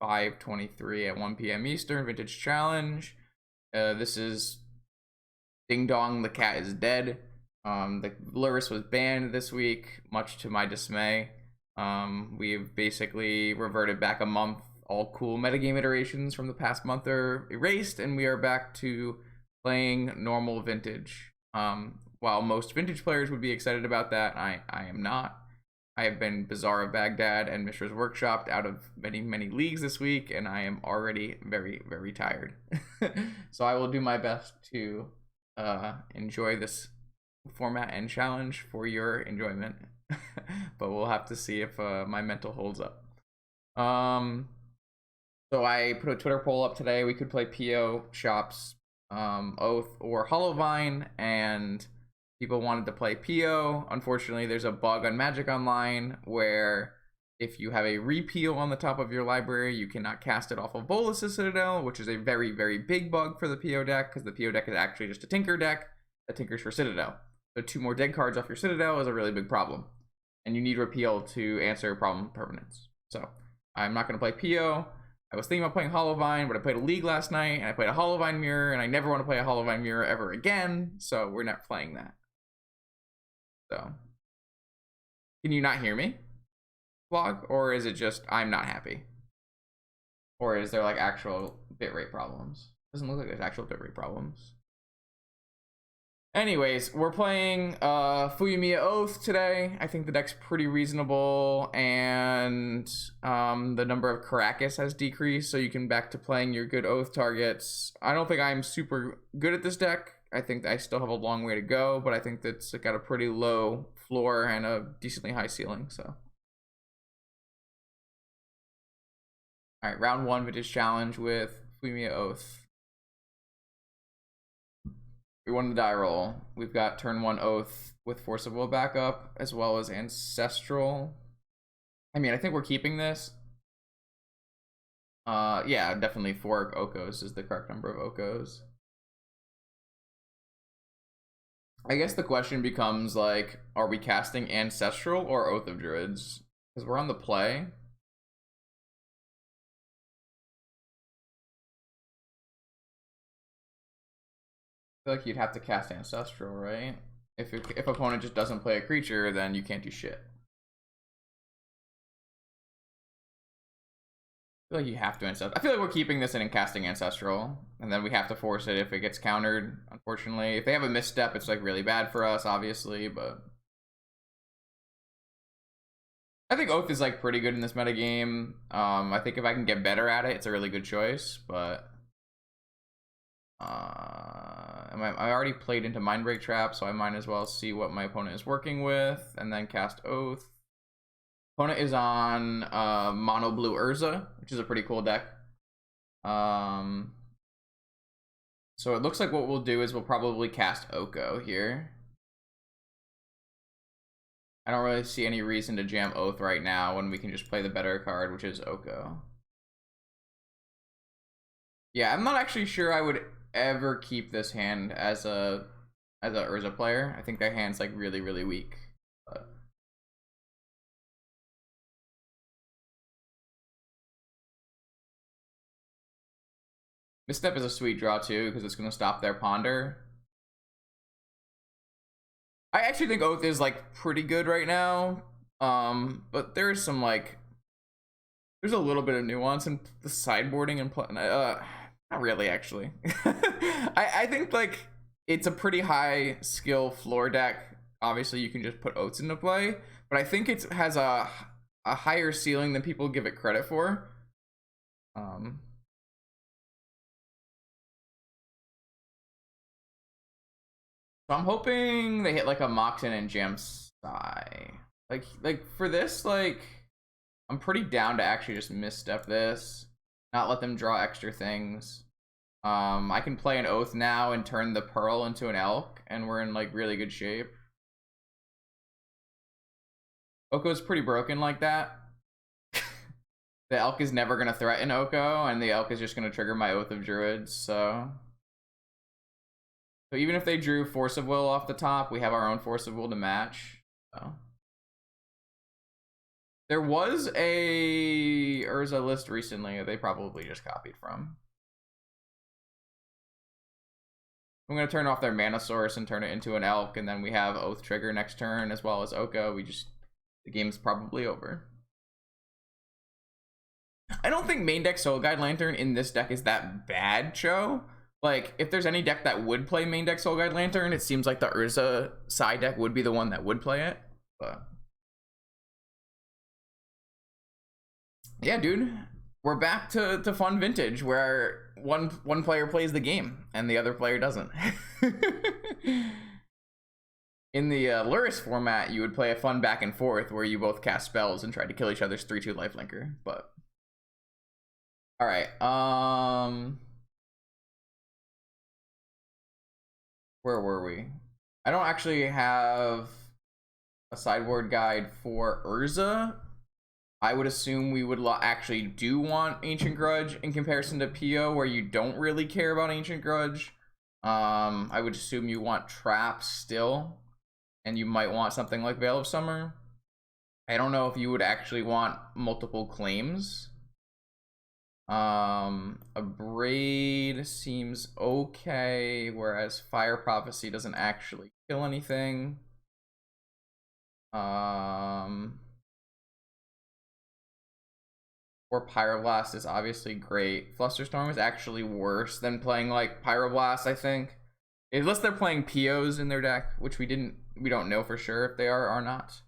5:23 at 1 p.m. Eastern. Vintage Challenge. This is Ding Dong, the cat is dead. The Lurrus was banned this week, much to my dismay. We've basically reverted back a month. All cool metagame iterations from the past month are erased, and we are back to playing normal Vintage. While most Vintage players would be excited about that, I am not. I have been Bazaar of Baghdad and Mishra's Workshopped out of many leagues this week, and I am already very tired. So I will do my best to enjoy this format and challenge for your enjoyment. But we'll have to see if my mental holds up. So I put a Twitter poll up today. We could play PO Shops, Oath, or Hollowvine, and people wanted to play PO. Unfortunately, there's a bug on Magic Online where if you have a repeal on the top of your library, you cannot cast it off of Bolas's Citadel, which is a very big bug for the PO deck, because the PO deck is actually just a Tinker deck that tinkers for Citadel. So 2 more dead cards off your Citadel is a really big problem, and you need repeal to answer problem permanence. So I'm not going to play PO. I was thinking about playing Hollowvine, but I played a league last night, and I played a Hollowvine Mirror, and I never want to play a Hollowvine Mirror ever again, so we're not playing that. So, can you not hear me, vlog? Or is it just I'm not happy? Or is there like actual bitrate problems? Doesn't look like there's actual bitrate problems. Anyways, we're playing Fuyumiya Oath today. I think the deck's pretty reasonable, and the number of Caracas has decreased, so you can back to playing your good Oath targets. I don't think I'm super good at this deck. I think I still have a long way to go, but I think that's got a pretty low floor and a decently high ceiling. So, all right, round 1 Vintage Challenge with Fuyumiya Oath. We won the die roll. We've got turn 1 Oath with Force of Will backup, as well as Ancestral. I mean, I think we're keeping this. Yeah, definitely 4 Okos is the correct number of Okos. I guess the question becomes, like, are we casting Ancestral or Oath of Druids? Because we're on the play. I feel like you'd have to cast Ancestral, right? If opponent just doesn't play a creature, then you can't do shit. I feel like you have to Ancestral. I feel like we're keeping this in and casting Ancestral, and then we have to force it if it gets countered, unfortunately. If they have a misstep, it's like really bad for us, obviously, but I think Oath is like pretty good in this metagame. I think if I can get better at it, it's a really good choice, but I already played into Mindbreak Trap, so I might as well see what my opponent is working with and then cast Oath. Opponent is on mono blue Urza, which is a pretty cool deck. So it looks like what we'll do is we'll probably cast Oko here. I don't really see any reason to jam Oath right now when we can just play the better card, which is Oko. Yeah, I'm not actually sure I would ever keep this hand as a Urza player. I think that hand's like really weak. But Misstep is a sweet draw too, because it's going to stop their Ponder. I actually think Oath is like pretty good right now, but there's some like there's a little bit of nuance in the sideboarding and not really actually. I think like it's a pretty high skill floor deck. Obviously you can just put Oaths into play, but I think it has a higher ceiling than people give it credit for. So I'm hoping they hit like a Moxen and Jam Sai. Like for this, like I'm pretty down to actually just misstep this, not let them draw extra things. I can play an Oath now and turn the Pearl into an Elk, and we're in like really good shape. Oko's pretty broken like that. The Elk is never gonna threaten Oko, and the Elk is just gonna trigger my Oath of Druids, so even if they drew Force of Will off the top, we have our own Force of Will to match. So There was a Urza list recently they probably just copied from. I'm gonna turn off their mana source and turn it into an elk, and then we have Oath trigger next turn as well as Oko. The game's probably over. I don't think main deck Soul Guide Lantern in this deck is that bad, Cho. Like, if there's any deck that would play main deck Soul Guide Lantern, it seems like the Urza side deck would be the one that would play it. But yeah, dude, we're back to fun vintage where one player plays the game and the other player doesn't. In the Luris format, you would play a fun back and forth where you both cast spells and try to kill each other's 3/2 lifelinker. But all right, where were we? I don't actually have a sideboard guide for Urza. I would assume we would actually do want Ancient Grudge in comparison to PO, where you don't really care about Ancient Grudge. I would assume you want Traps still, and you might want something like Veil of Summer. I don't know if you would actually want multiple claims. A Braid seems okay, whereas Fire Prophecy doesn't actually kill anything. Or Pyroblast is obviously great. Flusterstorm is actually worse than playing like Pyroblast, I think. Unless they're playing POs in their deck, which we don't know for sure if they are or not.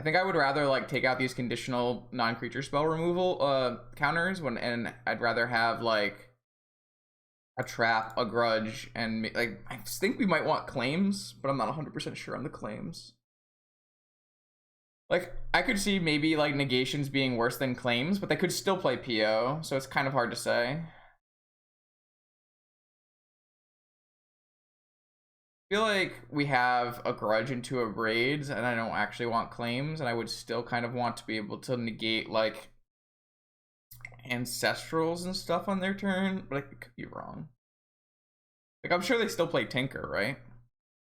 I think I would rather like take out these conditional non-creature spell removal counters and I'd rather have like a Trap, a Grudge, and like I think we might want claims, but I'm not 100% sure on the claims. Like I could see maybe like negations being worse than claims, but they could still play PO, so it's kind of hard to say. I feel like we have a Grudge into a Braids, and I don't actually want claims, and I would still kind of want to be able to negate like Ancestrals and stuff on their turn, but I could be wrong. Like I'm sure they still play Tinker, right?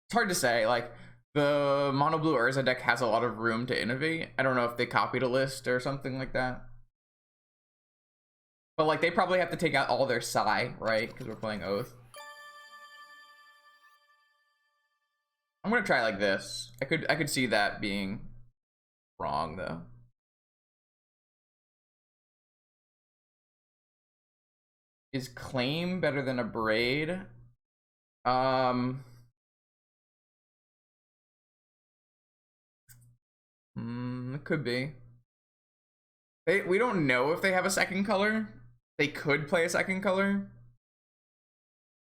It's hard to say. Like the Mono Blue Urza deck has a lot of room to innovate. I don't know if they copied a list or something like that. But like they probably have to take out all their Psi, right? Because we're playing Oath. I'm gonna try like this. I could see that being wrong though. Is Claim better than a Braid? It could be. We don't know if they have a second color. They could play a second color.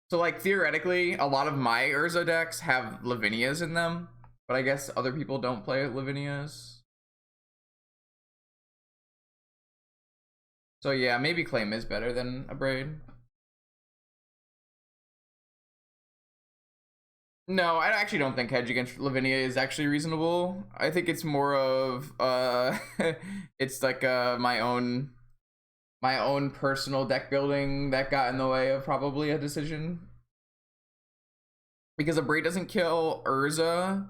So like theoretically, a lot of my Urza decks have Lavinias in them, but I guess other people don't play Lavinias. So yeah, maybe Claim is better than a Braid. No, I actually don't think Hedge against Lavinia is actually reasonable. I think it's more of it's like my own personal deck building that got in the way of probably a decision. Because a Braid doesn't kill Urza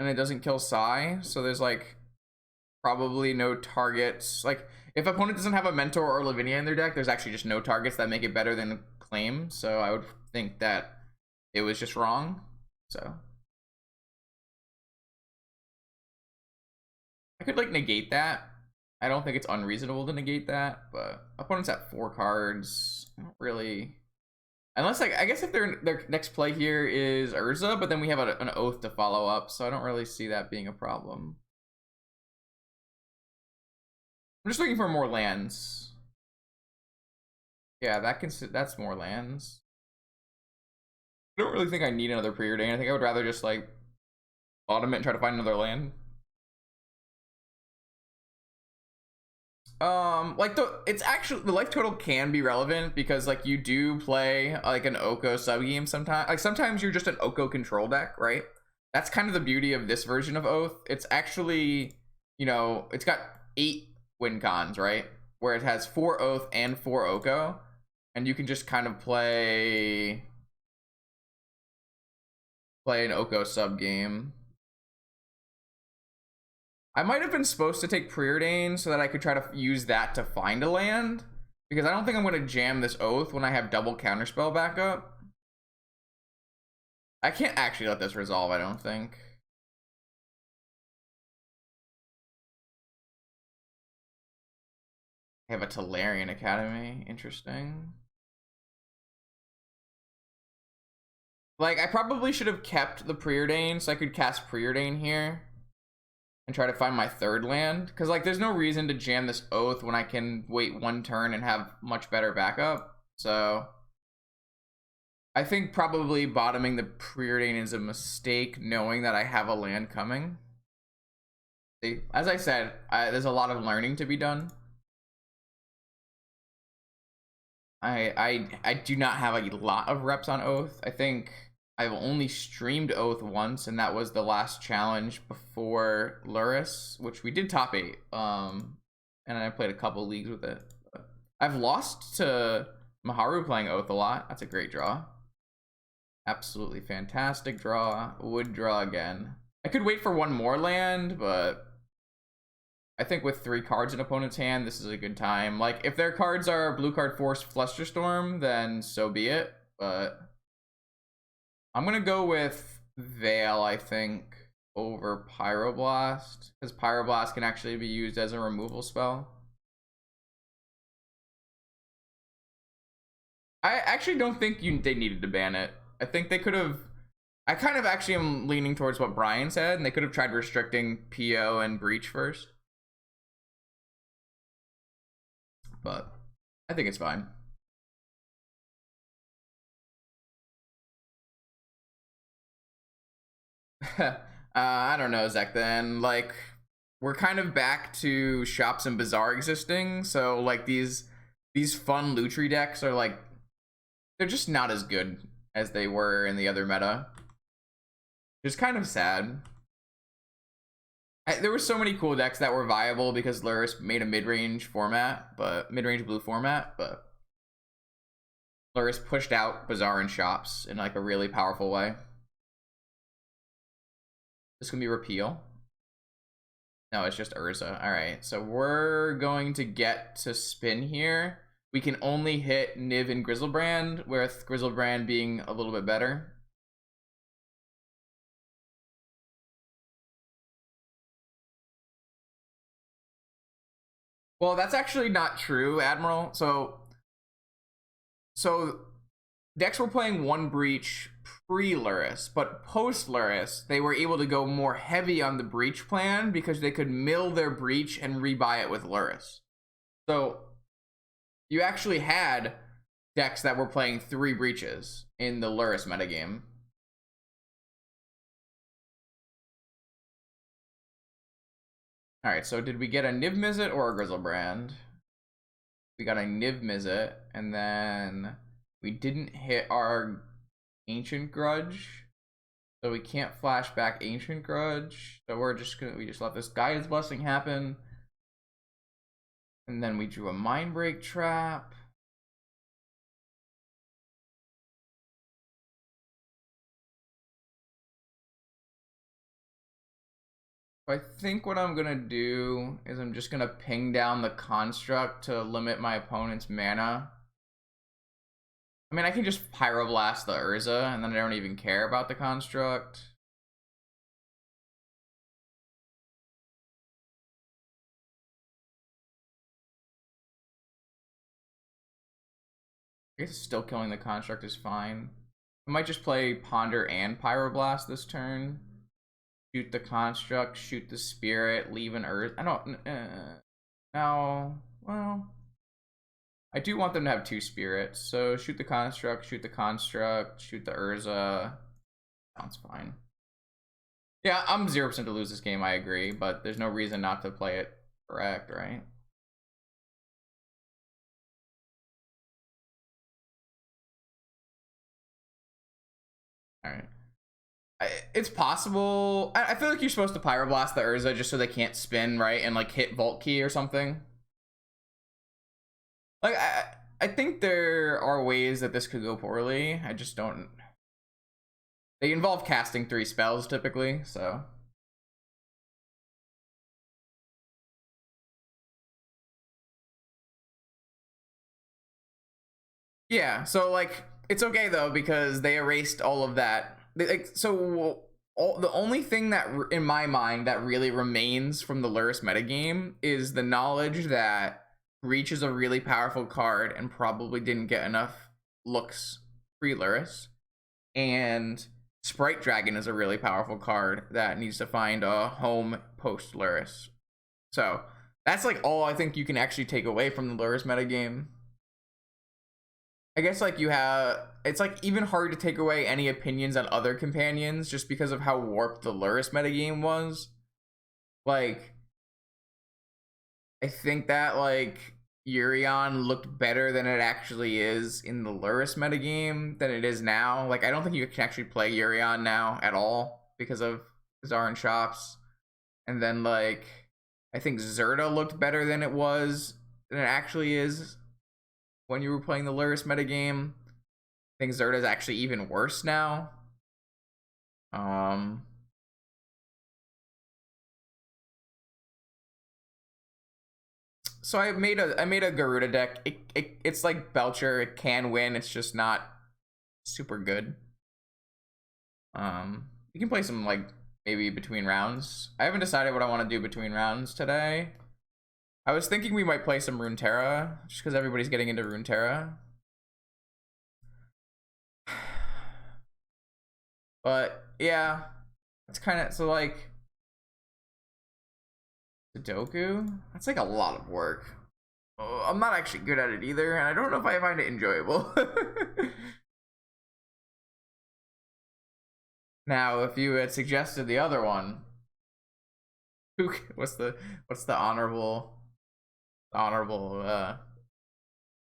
and it doesn't kill Psi, so there's like probably no targets. Like if opponent doesn't have a Mentor or Lavinia in their deck, there's actually just no targets that make it better than Claim. So I would think that it was just wrong. So I could like negate that. I don't think it's unreasonable to negate that, but opponents at 4 cards, I don't really. Unless like I guess if their next play here is Urza, but then we have an Oath to follow up, so I don't really see that being a problem. I'm just looking for more lands. Yeah, that's more lands. I don't really think I need another preordain. I think I would rather just like bottom it and try to find another land. Like it's actually the life total can be relevant because like you do play like an Oko subgame sometimes. Like sometimes you're just an Oko control deck, right? That's kind of the beauty of this version of Oath. It's actually, you know, it's got 8 win cons, right? Where it has 4 Oath and 4 Oko, and you can just kind of play an Oko sub game. I might have been supposed to take Preordain so that I could try to use that to find a land, because I don't think I'm going to jam this Oath when I have double counterspell backup. I can't actually let this resolve, I don't think. I have a Tolarian Academy. Interesting. Like, I probably should have kept the Preordain so I could cast Preordain here and try to find my third land. Because, like, there's no reason to jam this Oath when I can wait one turn and have much better backup. So, I think probably bottoming the Preordain is a mistake, knowing that I have a land coming. See, as I said, there's a lot of learning to be done. I do not have a lot of reps on Oath. I think I've only streamed Oath once, and that was the last challenge before Luris, which we did top 8. And I played a couple leagues with it. I've lost to Maharu playing Oath a lot. That's a great draw. Absolutely fantastic draw. Would draw again. I could wait for one more land, but I think with 3 cards in opponent's hand, this is a good time. Like, if their cards are blue card Force Flusterstorm, then so be it. But I'm gonna go with Veil, I think, over Pyroblast, because Pyroblast can actually be used as a removal spell. I actually don't think they needed to ban it. I think they could have. I kind of actually am leaning towards what Brian said, and they could have tried restricting PO and Breach first. But I think it's fine. I don't know, Zach, then. Like, we're kind of back to Shops and Bazaar existing, so like these fun Lutri decks are like, they're just not as good as they were in the other meta. It's kind of sad. There were so many cool decks that were viable because Luris made a mid-range format, but mid-range blue format, but Luris pushed out Bazaar and Shops in like a really powerful way. This can be repeal. No, it's just Urza. All right, so we're going to get to spin here. We can only hit Niv and Grizzlebrand, with Grizzlebrand being a little bit better. Well, that's actually not true, Admiral. So decks were playing one Breach pre-Luris, but post-Luris, they were able to go more heavy on the Breach plan because they could mill their Breach and rebuy it with Luris. So you actually had decks that were playing 3 Breaches in the Luris metagame. All right, so did we get a Niv Mizzet or a Grizzlebrand? We got a Niv Mizzet, and then we didn't hit our Ancient Grudge, so we can't flash back Ancient Grudge. So we just let this Guidance Blessing happen, and then we drew a Mindbreak Trap. I think what I'm gonna do is I'm just gonna ping down the Construct to limit my opponent's mana. I mean, I can just Pyroblast the Urza, and then I don't even care about the Construct. I guess still killing the Construct is fine. I might just play Ponder and Pyroblast this turn. Shoot the Construct, shoot the Spirit, leave an Earth. I don't... no. Well... I do want them to have 2 spirits, so shoot the Construct, shoot the Construct, shoot the Urza. Sounds fine. Yeah, I'm 0% to lose this game, I agree, but there's no reason not to play it correct, right? Alright. It's possible. I feel like you're supposed to Pyroblast the Urza just so they can't spin, right? And like hit Vault Key or something. Like, I think there are ways that this could go poorly. I just don't. They involve casting 3 spells typically, so. Yeah, so like it's okay though because they erased all of that. The only thing that in my mind that really remains from the Lurrus metagame is the knowledge that Reach is a really powerful card and probably didn't get enough looks pre-Lurrus, and Sprite Dragon is a really powerful card that needs to find a home post Lurrus. So that's like all I think you can actually take away from the Lurrus metagame. I guess like it's like even hard to take away any opinions on other companions just because of how warped the Lurrus metagame was. Like, I think that like Urion looked better than it actually is in the Lurrus metagame than it is now. Like, I don't think you can actually play Urion now at all because of Zarin Shops. And then like, I think Zerta looked better than it actually is when you were playing the Lurrus metagame. I think Zerta's actually even worse now. So I made a Garuda deck. It's like Belcher. It can win. It's just not super good. You can play some like maybe between rounds. I haven't decided what I want to do between rounds today. I was thinking we might play some Runeterra just because everybody's getting into Runeterra. But yeah, it's kind of so like Sudoku. That's like a lot of work. Oh, I'm not actually good at it either, and I don't know if I find it enjoyable. Now, if you had suggested the other one, what's the honorable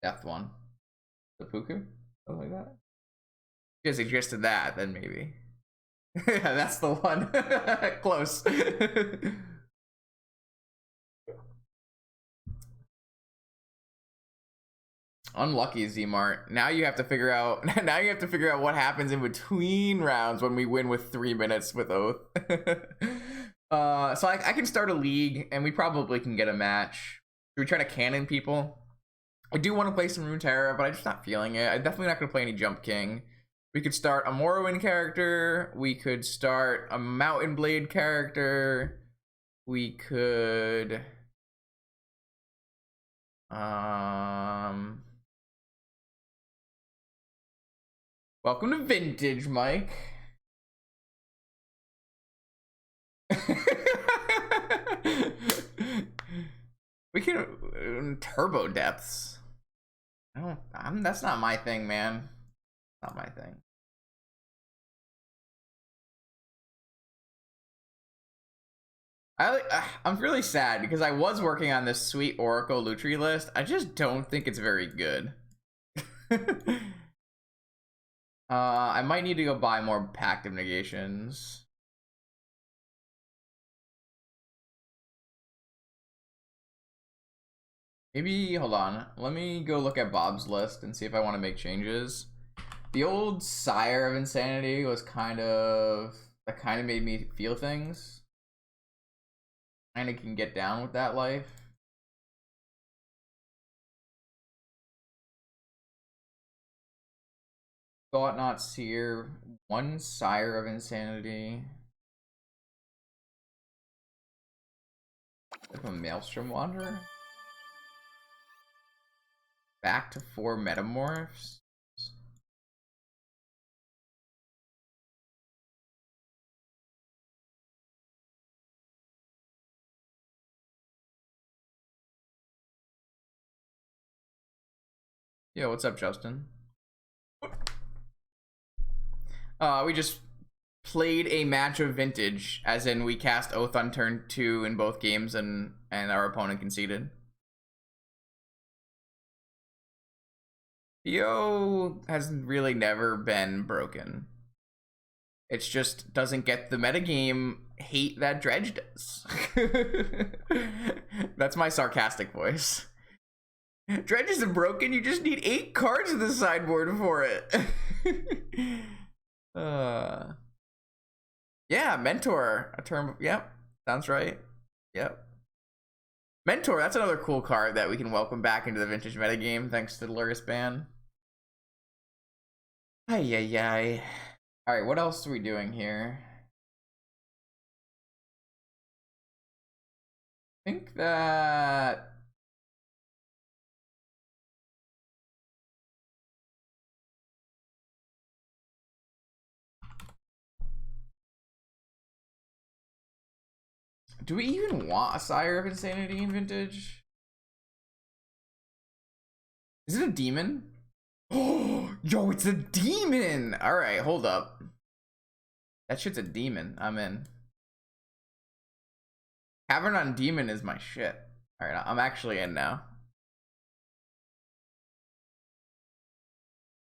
death one? The Puku? Something like that? If you had suggested that, then maybe. Yeah, that's the one. Close. Unlucky Zmart. Now you have to figure out what happens in between rounds when we win with 3 minutes with Oath. So I can start a league and we probably can get a match. Should we try to cannon people? I do want to play some Runeterra, but I'm just not feeling it. I'm definitely not going to play any Jump King. We could start a Morrowind character. We could start a Mountain Blade character. We could... Welcome to Vintage, Mike. We can Turbo Depths. That's not my thing, man. Not my thing. I'm really sad because I was working on this sweet Oracle Lutri list. I just don't think it's very good. I might need to go buy more Pact of Negations. Maybe, hold on. Let me go look at Bob's list and see if I want to make changes. The old Sire of Insanity was that kind of made me feel things. Kind of can get down with that life. Thought Not Seer, one Sire of Insanity. Like a Maelstrom Wanderer. Back to 4 Metamorphs. Yo, what's up, Justin? We just played a match of Vintage, as in we cast Oath on turn 2 in both games, and our opponent conceded. Yo has really never been broken. It just doesn't get the metagame hate that Dredge does. That's my sarcastic voice. Dredge isn't broken, you just need 8 cards in the sideboard for it. Yeah, Mentor, a term, yep, sounds right. Yep. Mentor, that's another cool card that we can welcome back into the Vintage metagame thanks to the Lurrus ban. Ay, ay, ay. All right, what else are we doing here? I think that do we even want a Sire of Insanity in Vintage? Is it a demon? Oh, yo, it's a demon! All right, hold up. That shit's a demon. I'm in. Cavern on Demon is my shit. All right, I'm actually in now.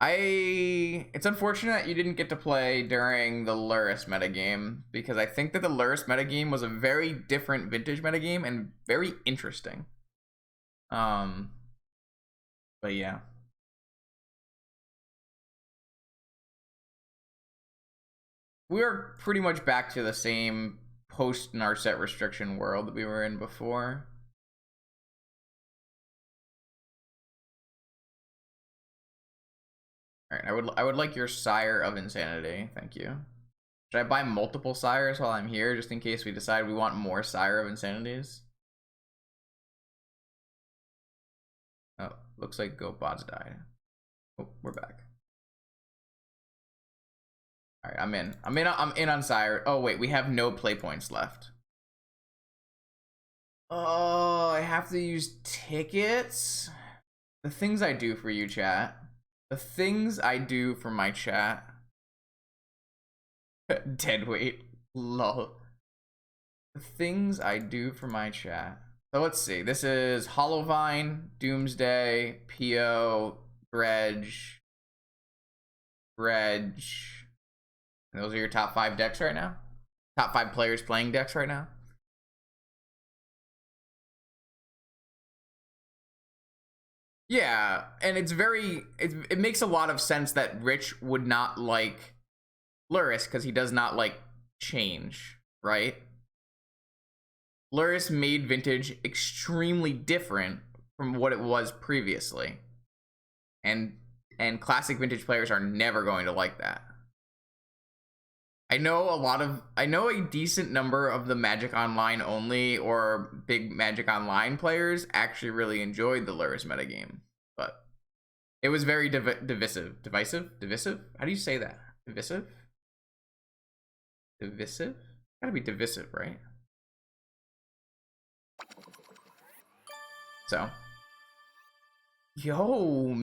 It's unfortunate you didn't get to play during the Lurrus metagame, because I think that the Lurrus metagame was a very different Vintage metagame and very interesting. But yeah. We are pretty much back to the same post Narset restriction world that we were in before. All right, I would like your Sire of Insanity. Thank you. Should I buy multiple Sires while I'm here, just in case we decide we want more Sire of Insanities? Oh, looks like GoBots died. Oh, we're back. All right, I'm in. I'm in on Sire. Oh wait, we have no play points left. Oh, I have to use tickets. The things I do for you, chat. The things I do for my chat. Dead weight. Lol. The things I do for my chat. So let's see. This is Hollowvine, Doomsday, PO, Dredge. And those are your top 5 decks right now? Top 5 players playing decks right now? Yeah, and it makes a lot of sense that Rich would not like Lurrus because he does not like change, right? Lurrus made Vintage extremely different from what it was previously. And classic Vintage players are never going to like that. I know a decent number of the Magic Online only or big Magic Online players actually really enjoyed the Lurrus metagame, but it was very divisive. How do you say that? Divisive? Gotta be divisive, right? So, yo,